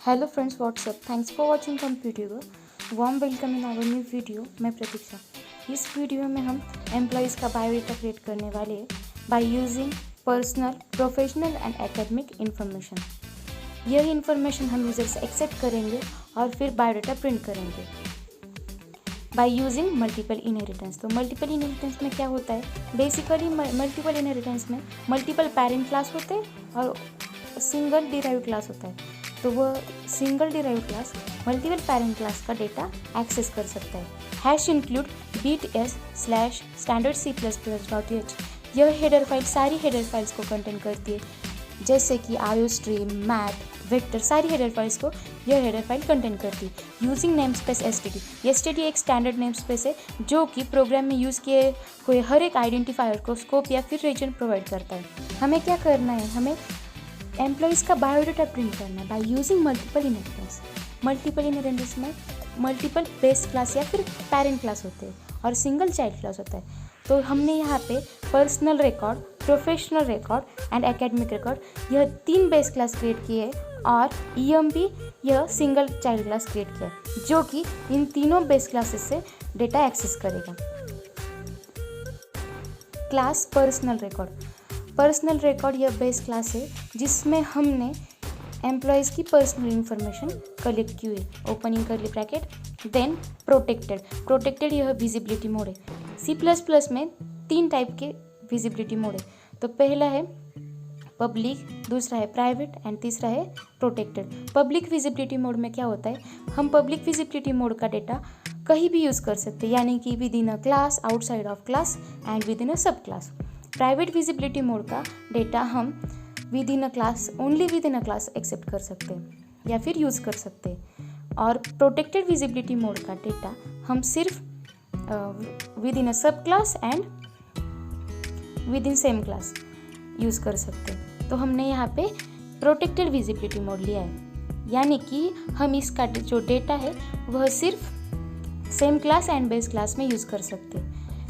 Hello friends, what's up. Thanks for watching computer. Warm welcome in our new video. मैं प्रतीक्षा। इस video में हम employees का बायोडाटा क्रिएट करने वाले हैं by using personal, professional and academic information. यह इन्फॉर्मेशन हम यूज़र से एक्सेप्ट करेंगे और फिर बायोडाटा प्रिंट करेंगे बाय यूजिंग मल्टीपल इनहेरिटेंस। तो मल्टीपल इनहेरिटेंस में क्या होता है? बेसिकली मल्टीपल इनहेरिटेंस में मल्टीपल पेरेंट क्लास होते हैं और सिंगल डिराइव क्लास होता है। तो वह single derive class multiple parent class का डेटा एक्सेस कर सकता है। Hash include bts/standardc++.h। यह हेडर फाइल सारी हेडर फाइल्स को कंटेन करती है, जैसे कि आयोस्ट्रीम, मैथ, वेक्टर, सारी हेडर फाइल्स को यह हेडर फाइल कंटेन करती है। Using name space STD. STD एक स्टैंडर्ड नेम स्पेस है जो कि प्रोग्राम में यूज़ किए हुए हर एक आइडेंटिफायर को स्कोप या फिर रीजन प्रोवाइड करता है। हमें क्या करना है? हमें एम्प्लॉयज़ का बायोडाटा प्रिंट करना है by using multiple inheritance. Multiple inheritance में मल्टीपल बेस क्लास या फिर पेरेंट क्लास होते हैं और सिंगल चाइल्ड क्लास होता है। तो हमने यहाँ पे personal record, professional record and academic record, यह 3 बेस क्लास क्रिएट किए हैं और ईएमपी यह सिंगल चाइल्ड क्लास क्रिएट किया है, जो कि इन तीनों बेस क्लासेस से डेटा एक्सेस करेगा। Class personal record. Personal record यह बेस क्लास है जिसमें हमने एम्प्लॉयज़ की पर्सनल इंफॉर्मेशन कलेक्ट की हुई। Opening curly bracket. Then protected यह विजिबिलिटी मोड है। C++ में 3 टाइप के विजिबिलिटी मोड है। तो पहला है पब्लिक, दूसरा है प्राइवेट एंड तीसरा है प्रोटेक्टेड। पब्लिक विजिबिलिटी मोड में क्या होता है? हम पब्लिक विजिबिलिटी मोड का डेटा कहीं भी यूज़ कर सकते हैं, यानी कि within a class, outside of class and within a sub class. Private visibility mode का डेटा हम within a class, only within a class accept कर सकते हैं या फिर यूज़ कर सकते हैं। और प्रोटेक्टेड विजिबिलिटी मोड का डेटा हम सिर्फ with in a sub class and with in same class use कर सकते हैं। तो हमने यहाँ पे प्रोटेक्टेड विजिबिलिटी मोड लिया है, यानी कि हम इसका जो डेटा है वह सिर्फ same class and base class में यूज़ कर सकते हैं।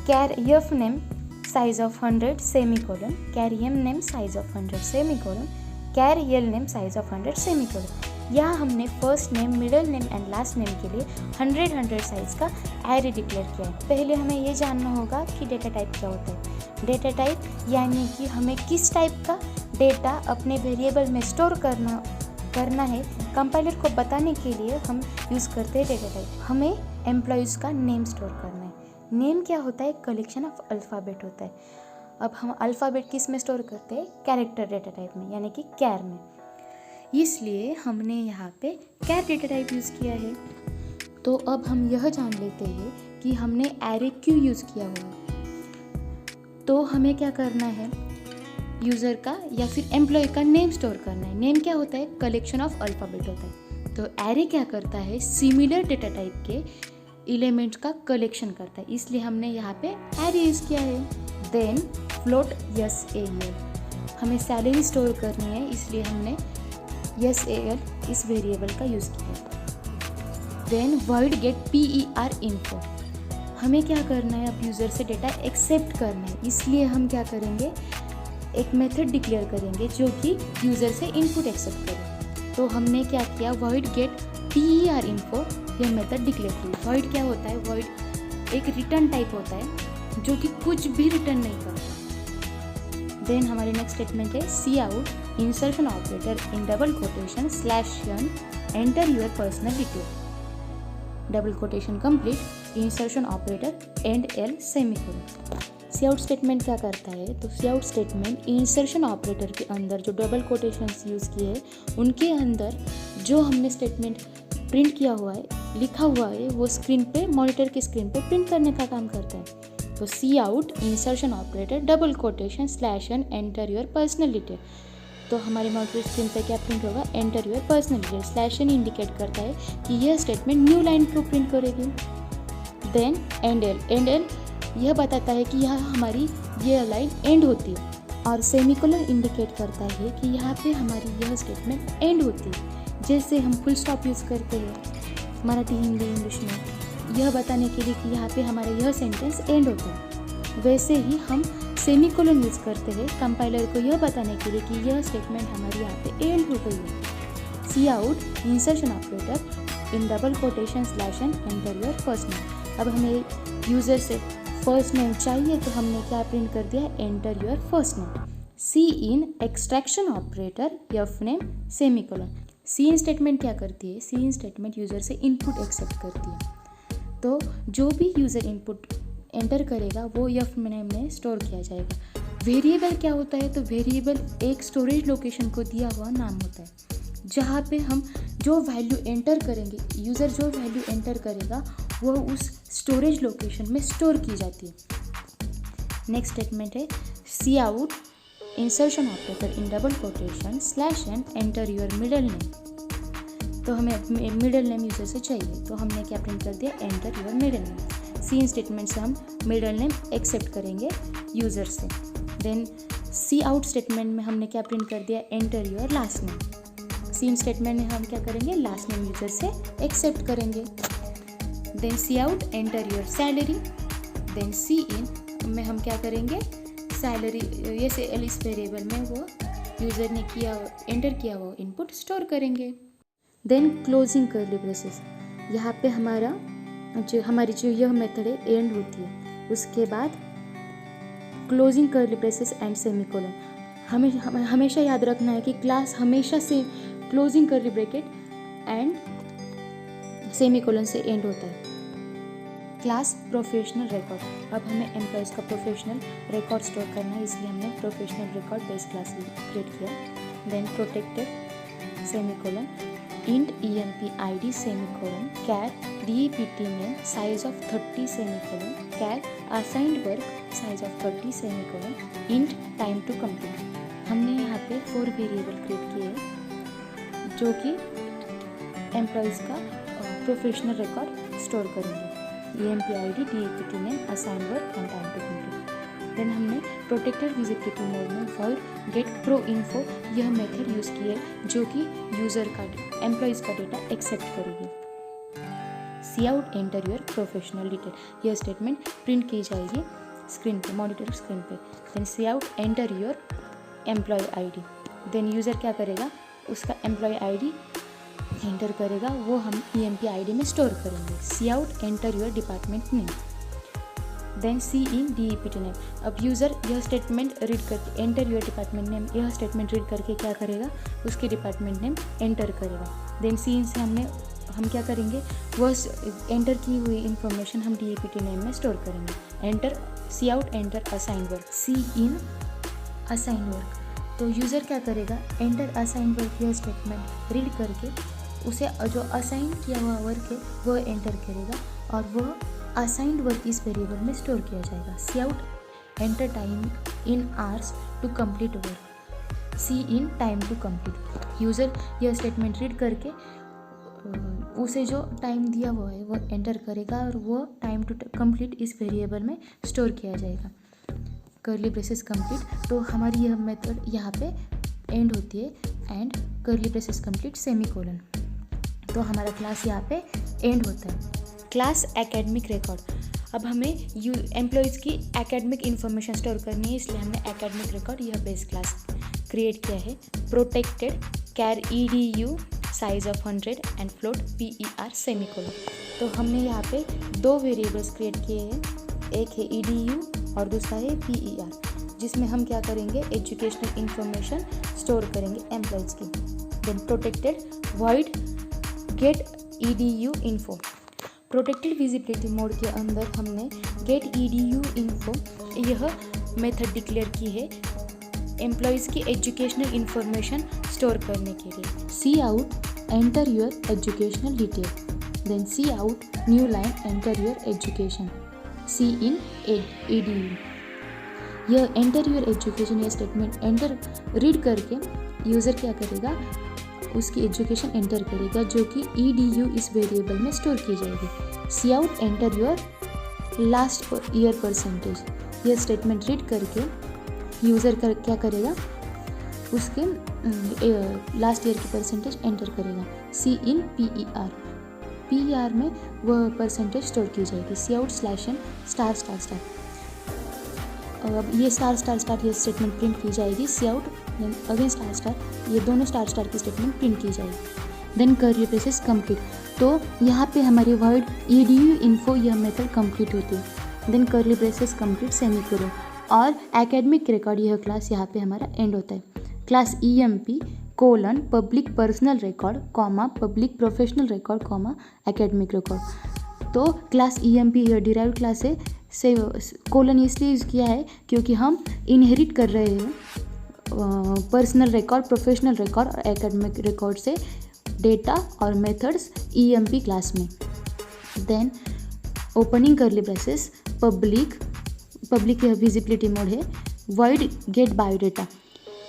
कैर F name size of 100 semicolon, char m name size of 100 semicolon, char l name size of 100 semicolon। यहाँ हमने first name, middle name and last name के लिए 100 साइज का array declare किया है। पहले हमें ये जानना होगा कि डेटा टाइप क्या होता है। डेटा टाइप यानी कि हमें किस टाइप का डेटा अपने वेरिएबल में स्टोर करना है, कंपाइलर को बताने के लिए हम यूज़ करते हैं डेटा टाइप। हमें एम्प्लॉयज़ का नेम स्टोर करना है। नेम क्या होता है? कलेक्शन ऑफ अल्फ़ाबेट होता है। अब हम अल्फ़ाबेट किस में स्टोर करते हैं? कैरेक्टर डेटा टाइप में, यानी कि कैर में। इसलिए हमने यहाँ पे कैर डेटा टाइप यूज़ किया है। तो अब हम यह जान लेते हैं कि हमने एरे क्यों यूज़ किया हुआ। तो हमें क्या करना है? यूज़र का या फिर एम्प्लॉय का नेम स्टोर करना है। नेम क्या होता है? कलेक्शन ऑफ अल्फ़ाबेट होता है। तो एरे क्या करता है? सिमिलर डेटा टाइप के एलिमेंट्स का कलेक्शन करता है, इसलिए हमने यहाँ पे एरे यूज़ किया है। देन फ्लोट SAL, हमें सैलरी स्टोर करनी है, इसलिए हमने SAL इस वेरिएबल का यूज़ किया। Then void get PER info, हमें क्या करना है? अब यूज़र से डेटा एक्सेप्ट करना है, इसलिए हम क्या करेंगे? एक मेथड डिक्लेयर करेंगे जो कि यूज़र से इनपुट एक्सेप्ट करे। तो हमने क्या किया? void get PER info यह मेथड डिक्लेयर की। void क्या होता है? void एक रिटर्न टाइप होता है जो कि कुछ भी रिटर्न नहीं करता। देन हमारी नेक्स्ट स्टेटमेंट है cout insertion operator in double quotation /n enter your personal detail, double quotation complete, insertion operator end l semicolon. cout statement क्या करता है? तो cout स्टेटमेंट इंसर्शन ऑपरेटर के अंदर जो डबल कोटेशंस यूज़ किए हैं उनके अंदर जो हमने स्टेटमेंट प्रिंट किया हुआ है, लिखा हुआ है, वो स्क्रीन पे, मॉनिटर की स्क्रीन पे प्रिंट करने का काम करता है। तो cout insertion operator double quotation /n enter your personal detail. तो हमारे मॉनिटर स्क्रीन पे क्या प्रिंट होगा? Enter your personal detail. /n indicate करता है कि यह स्टेटमेंट न्यू लाइन को प्रिंट करेगी। देन एंड l यह बताता है कि यहाँ हमारी यह लाइन एंड होती है, और सेमीकोलन इंडिकेट करता है कि यहाँ पे हमारी यह स्टेटमेंट एंड होती है। जैसे हम फुल स्टॉप यूज़ करते हैं मराठी, हिंदी, इंग्लिश में, यह बताने के लिए कि यहाँ पे हमारा यह सेंटेंस एंड होता है, वैसे ही हम सेमीकोलन यूज़ करते हैं कंपाइलर को यह बताने के लिए कि यह स्टेटमेंट हमारी यहाँ पे एंड हो गई है। C out insertion operator in double quotation slash and enter your first name. अब हमें यूज़र से फर्स्ट नेम चाहिए तो हमने क्या प्रिंट कर दिया, enter your first name. C in extraction operator f name semicolon. C in statement क्या करती है, सी इन स्टेटमेंट यूज़र से इनपुट एक्सेप्ट करती है, तो जो भी यूज़र इनपुट एंटर करेगा वो एफ नेम में स्टोर किया जाएगा। वेरिएबल क्या होता है, तो वेरिएबल एक स्टोरेज लोकेशन को दिया हुआ नाम होता है जहाँ पे हम जो वैल्यू एंटर करेंगे, यूज़र जो वैल्यू एंटर करेगा वो उस स्टोरेज लोकेशन में स्टोर की जाती है। नेक्स्ट स्टेटमेंट है C out insertion operator in double quotation slash and enter your middle name. तो हमें मिडल नेम यूज़र से चाहिए तो हमने क्या प्रिंट कर दिया, enter your middle name. C in statement से हम मिडल नेम एक्सेप्ट करेंगे यूज़र से। देन सी आउट स्टेटमेंट में हमने क्या प्रिंट कर दिया, enter your last name. C in statement में हम क्या करेंगे, लास्ट नेम यूज़र से एक्सेप्ट करेंगे। Then C out enter your salary. Then C in में हम क्या करेंगे, सैलरी ये से इस वेरिएबल में वो यूज़र ने किया एंटर किया वो इनपुट स्टोर करेंगे। देन क्लोजिंग कर्ली ब्रेसेस, यहाँ पे हमारी जो यह मेथड है एंड होती है, उसके बाद closing curly braces and semicolon. हमेशा याद रखना है कि क्लास हमेशा से closing curly bracket and semicolon से एंड होता है। क्लास प्रोफेशनल रिकॉर्ड, अब हमें एम्प्लॉयज़ का प्रोफेशनल रिकॉर्ड स्टोर करना है, इसलिए हमने professional record base class create किया। Then protected semicolon int empid semicolon char DEPT name size of 30 semicolon char assigned work size of 30 semicolon int time to complete. हमने यहाँ पे 4 variable create किए हैं जो कि एम्प्लॉयज़ का प्रोफेशनल रिकॉर्ड स्टोर करेंगे, empid DEPT name assigned work and time to complete. Then हमने प्रोटेक्टेड विजिबिलिटी मोड में void गेट प्रो इन्फो यह मेथड यूज़ की है जो कि यूज़र का एम्प्लॉयज़ का डेटा एक्सेप्ट करेगी। C out enter your professional detail, यह स्टेटमेंट प्रिंट की जाएगी स्क्रीन पे, मॉनिटर स्क्रीन पे। Then C out enter your employ ID. Then user क्या करेगा, उसका एम्प्लॉय आईडी एंटर करेगा, वो हम empid में स्टोर करेंगे। C out enter your department name. Then C in DEPT name, अब यूज़र यह स्टेटमेंट रीड करके एंटर योर डिपार्टमेंट नेम, यह स्टेटमेंट रीड करके क्या करेगा, उसके डिपार्टमेंट नेम एंटर करेगा। देन सी इन से हम क्या करेंगे, वह एंटर की हुई इन्फॉर्मेशन हम DEPT नेम में स्टोर करेंगे। एंटर सी out enter assign work, C इन असाइन वर्क, तो यूज़र क्या करेगा, एंटर असाइन वर्क यह स्टेटमेंट रीड करके उसे जो असाइन किया हुआ वर्क है वो एंटर करेगा और वह असाइंड वर्क इस वेरिएबल में स्टोर किया जाएगा। C out enter time in hours to complete work, C in time to complete, user यह स्टेटमेंट रीड करके उसे जो टाइम दिया हुआ है वो एंटर करेगा और वो टाइम टू कंप्लीट इस वेरिएबल में स्टोर किया जाएगा। कर्ली ब्रेसेस कंप्लीट, तो हमारी यह मेथड यहाँ पे एंड होती है and curly braces complete semicolon, तो हमारा क्लास यहाँ पे एंड होता है। क्लास एकेडमिक रिकॉर्ड, अब हमें एम्प्लॉयज़ की एकेडमिक इन्फॉर्मेशन स्टोर करनी है, इसलिए हमने एकेडमिक रिकॉर्ड यह बेस क्लास क्रिएट किया है। Protected char edu size of 100 and float PER semicolon, तो हमने यहाँ पे 2 वेरिएबल्स क्रिएट किए हैं, एक है edu और दूसरा है PER, जिसमें हम क्या करेंगे, एजुकेशनल इन्फॉर्मेशन स्टोर करेंगे एम्प्लॉयज़ की। Then protected void get edu info, protected visibility mode के अंदर हमने गेट edu इन्फो यह मेथड डिक्लेयर की है एम्प्लॉयज़ की एजुकेशनल इन्फॉर्मेशन स्टोर करने के लिए। C out enter your educational detail, then C out new line enter your education, C in edu, यह एंटर योर एजुकेशन यह स्टेटमेंट एंटर रीड करके यूज़र क्या करेगा, उसकी एजुकेशन एंटर करेगा जो कि edu इस वेरिएबल में स्टोर की जाएगी। सी out enter your last year percentage, यह स्टेटमेंट रीड करके यूज़र क्या करेगा, उसके लास्ट ईयर की परसेंटेज एंटर करेगा। सी इन PER में वह परसेंटेज स्टोर की जाएगी। सी out /n star star star, अब ये स्टार स्टार स्टार ये स्टेटमेंट प्रिंट की जाएगी। सी आउट अगेन स्टार स्टार, ये दोनों स्टार स्टार की स्टेटमेंट प्रिंट की जाएगी। Then curly braces complete. तो यहाँ पे हमारी वर्ड edu info यह मेथड कंप्लीट होती है। Then curly braces complete semicolon और एकेडमिक रिकॉर्ड यह क्लास यहाँ पे हमारा एंड होता है। Class EMP colon public personal record comma public professional record comma academic record. तो क्लास EMP यह डिराइव क्लास है, से कोलन इसलिए यूज़ किया है क्योंकि हम इनहेरिट कर रहे हैं पर्सनल रिकॉर्ड, प्रोफेशनल रिकॉर्ड और एकेडमिक रिकॉर्ड से डेटा और मेथड्स EMP क्लास में। Then opening curly braces public यह विजिबिलिटी मोड है। Void get biodata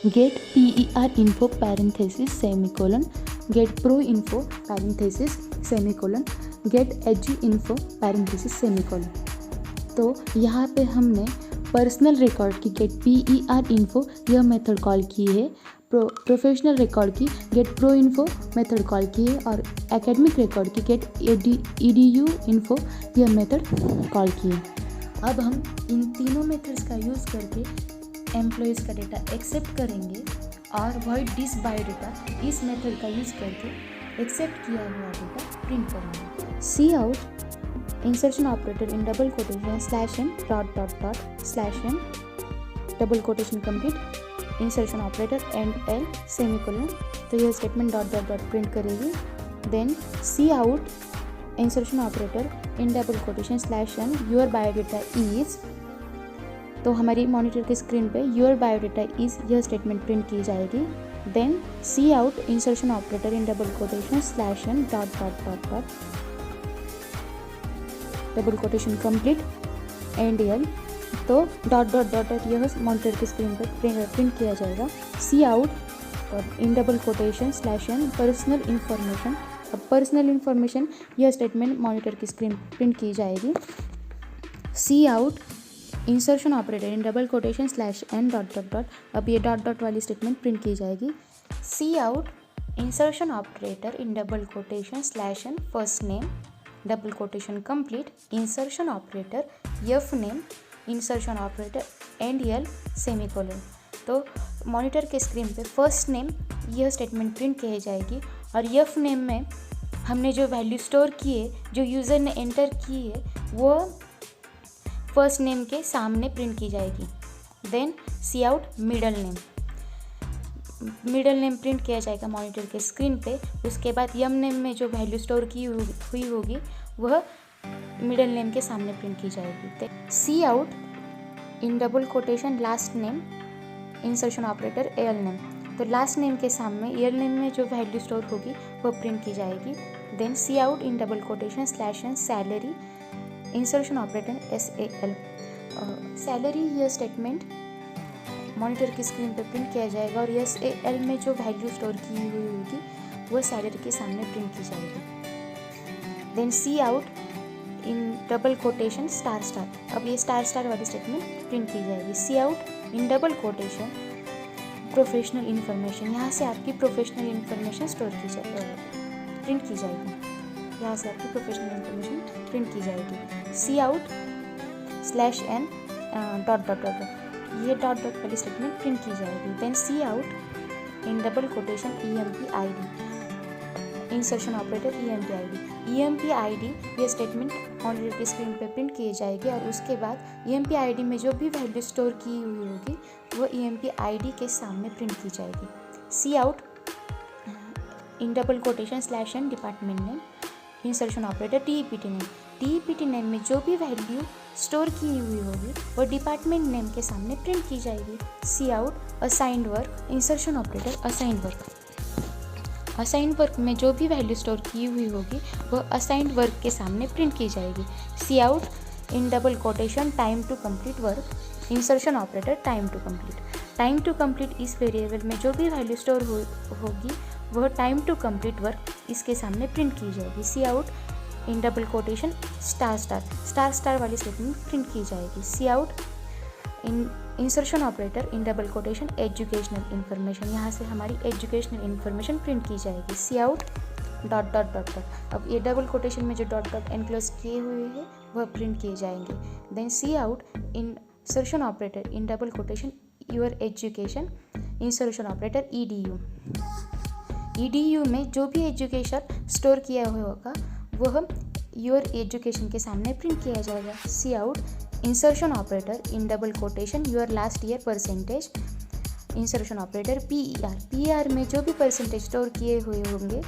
get PER info parenthesis semicolon get pro info parenthesis semicolon get edu info parenthesis semicolon. तो यहाँ पे हमने personal record की get PER info यह method call की है, प्रोफेशनल रिकॉर्ड की get pro info method call की है और एकेडमिक रिकॉर्ड की गेट EDU info यह मेथड कॉल की है। अब हम इन तीनों मेथड्स का यूज़ करके एम्प्लॉयज़ का डेटा एक्सेप्ट करेंगे और वॉइड दिस बायोडेटा इस मेथड का यूज़ करके एक्सेप्ट किया हुआ डेटा प्रिंट करेंगे। C out insertion operator in double quotation /n /n double quotation complete insertion operator end L semicolon. तो यह स्टेटमेंट डॉट प्रिंट करेगी। Then C out insertion operator in double quotation /n your biodata is. तो हमारी monitor के screen पे your biodata is यह statement print की जाएगी। Then C out insertion operator in double quotation /n double quotation complete end L। तो dot यह monitor के स्क्रीन पर प्रिंट किया जाएगा। C out in double quotation /n personal information. अब पर्सनल इंफॉर्मेशन यह स्टेटमेंट मॉनिटर की स्क्रीन प्रिंट की जाएगी। सी out insertion operator in double quotation /n अब ये डॉट वाली स्टेटमेंट प्रिंट की जाएगी। सी out insertion operator in double quotation /n first name double quotation complete insertion operator f name insertion operator end L semicolon. तो monitor के screen पे first name यह statement print की जाएगी और एफ नेम में हमने जो वैल्यू स्टोर की है, जो यूज़र ने एंटर की है, वो फर्स्ट नेम के सामने प्रिंट की जाएगी। देन सी आउट मिडल नेम प्रिंट किया जाएगा मॉनिटर के स्क्रीन पे। उसके बाद यम नेम में जो वैल्यू स्टोर की हुई होगी वह मिडल नेम के सामने प्रिंट की जाएगी। सी out in double quotation last name insertion operator L name. तो लास्ट नेम के सामने एल नेम में जो वैल्यू स्टोर होगी वह प्रिंट की जाएगी। Then C out in double quotation /n salary insertion operator SAL। Salary यह स्टेटमेंट मॉनिटर की स्क्रीन पर प्रिंट किया जाएगा और SAL में जो वैल्यू स्टोर की हुई होगी वह सैलरी के सामने प्रिंट की जाएगी। Then C out in double quotation **। अब ये ** वाली स्टेटमेंट प्रिंट की जाएगी। सी out in double quotation professional information. यहाँ से आपकी प्रोफेशनल इन्फॉर्मेशन प्रिंट की जाएगी। यहाँ से आपकी प्रोफेशनल इन्फॉर्मेशन प्रिंट की जाएगी। सी आउट /n ये डॉट वाली स्टेटमेंट प्रिंट की जाएगी। Then C out in double quotation EMP ID insertion operator EMP ID ये स्टेटमेंट मॉनिटर की स्क्रीन पर प्रिंट की जाएगी और उसके बाद EMP ID में जो भी वैल्यू स्टोर की हुई होगी वो EMP ID के सामने प्रिंट की जाएगी। सी out in double quotation /n department name insertion operator TEPT name में जो भी वैल्यू स्टोर की हुई होगी वो डिपार्टमेंट नेम के सामने प्रिंट की जाएगी। सी out assigned work insertion operator assigned work में जो भी वैल्यू स्टोर की हुई होगी वो असाइंड वर्क के सामने प्रिंट की जाएगी। सी out in double quotation time to complete work insertion operator time to complete इस वेरिएबल में जो भी वैल्यू स्टोर होगी वह टाइम टू कंप्लीट वर्क इसके सामने प्रिंट की जाएगी। सी आउट इन डबल कोटेशन ** वाली स्टेटमेंट प्रिंट की जाएगी। सी out in insertion operator in double quotation educational information. यहाँ से हमारी एजुकेशनल इन्फॉर्मेशन प्रिंट की जाएगी। सी आउट डॉट। अब ये डबल कोटेशन में जो डॉट एनक्लोज किए हुए हैं वह प्रिंट किए जाएंगे। Then C out insertion operator in double quotation your education insertion operator EDU। EDU में जो भी एजुकेशन स्टोर किया हुआ होगा वह योर एजुकेशन के सामने प्रिंट किया जाएगा। C out insertion operator in double quotation your last year percentage, insertion operator PER में जो भी परसेंटेज स्टोर किए हुए होंगे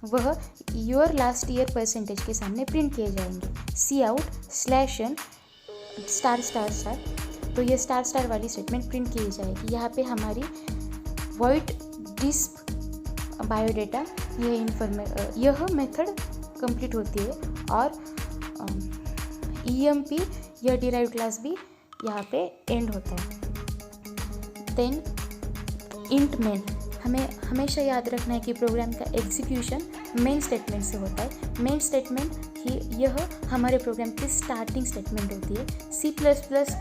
वह योर लास्ट ईयर परसेंटेज के सामने प्रिंट किए जाएंगे। सी आउट /n ***, तो ये स्टार वाली स्टेटमेंट प्रिंट की जाएगी। यहाँ पे हमारी वॉइड डिस्प बायोडेटा यह मेथड कंप्लीट होती है और EMP यह डिराइव्ड क्लास भी यहाँ पे एंड होता है। देन इंट मेन, हमें हमेशा याद रखना है कि प्रोग्राम का एग्जीक्यूशन मेन स्टेटमेंट से होता है। मेन स्टेटमेंट ही यह हमारे प्रोग्राम की स्टार्टिंग स्टेटमेंट होती है। C++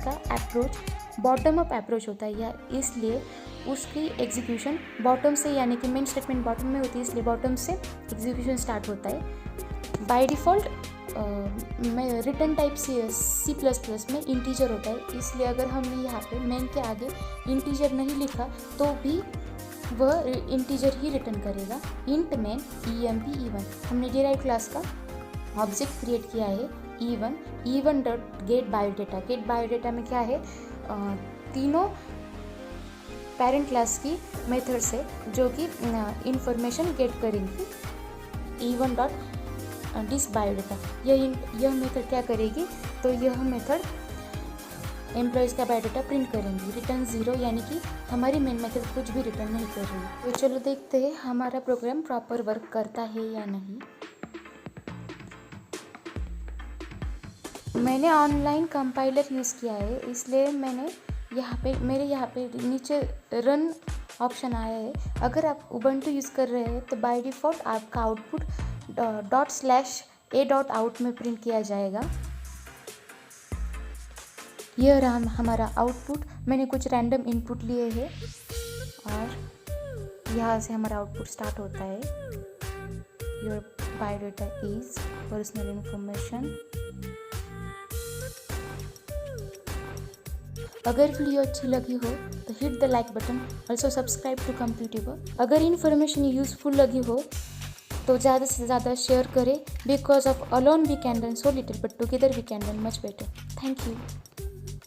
का अप्रोच बॉटम अप अप्रोच होता है, या इसलिए उसकी एग्जीक्यूशन बॉटम से, यानी कि मेन स्टेटमेंट बॉटम में होती है इसलिए बॉटम से एग्जीक्यूशन स्टार्ट होता है। By default return type C++ में इंटीजर होता है, इसलिए अगर हमने यहाँ पे मेन के आगे इंटीजर नहीं लिखा तो भी वह इंटीजर ही रिटर्न करेगा। इंट मेन EMP E1, हमने डिराइव क्लास का ऑब्जेक्ट क्रिएट किया है E1 dot get biodata. Get biodata में क्या है, तीनों पेरेंट क्लास की मेथड से जो कि इंफॉर्मेशन गेट करेंगी। E1 डॉट डिस बायोडेटा, यह मेथड क्या करेगी, तो यह मेथड एम्प्लॉयज़ का बायोडेटा प्रिंट करेंगी। रिटर्न 0, यानी कि हमारी मेन मेथड कुछ भी रिटर्न नहीं कर रही है। तो चलो देखते हैं हमारा प्रोग्राम प्रॉपर वर्क करता है या नहीं। मैंने ऑनलाइन कंपाइलर यूज़ किया है, इसलिए मैंने मेरे यहाँ पे नीचे रन ऑप्शन आया है। अगर आप उबंटू यूज़ कर रहे हैं तो बाय डिफ़ॉल्ट आपका आउटपुट ./a.out में प्रिंट किया जाएगा। यह रहा हमारा आउटपुट। मैंने कुछ रैंडम इनपुट लिए हैं और यहाँ से हमारा आउटपुट स्टार्ट होता है। Your biodata is personal information. अगर वीडियो अच्छी लगी हो तो hit the like button, also subscribe to computer. अगर इन्फॉर्मेशन यूजफुल लगी हो तो ज़्यादा से ज़्यादा शेयर करें। Because of alone we can run so little but together we can run much better. Thank you.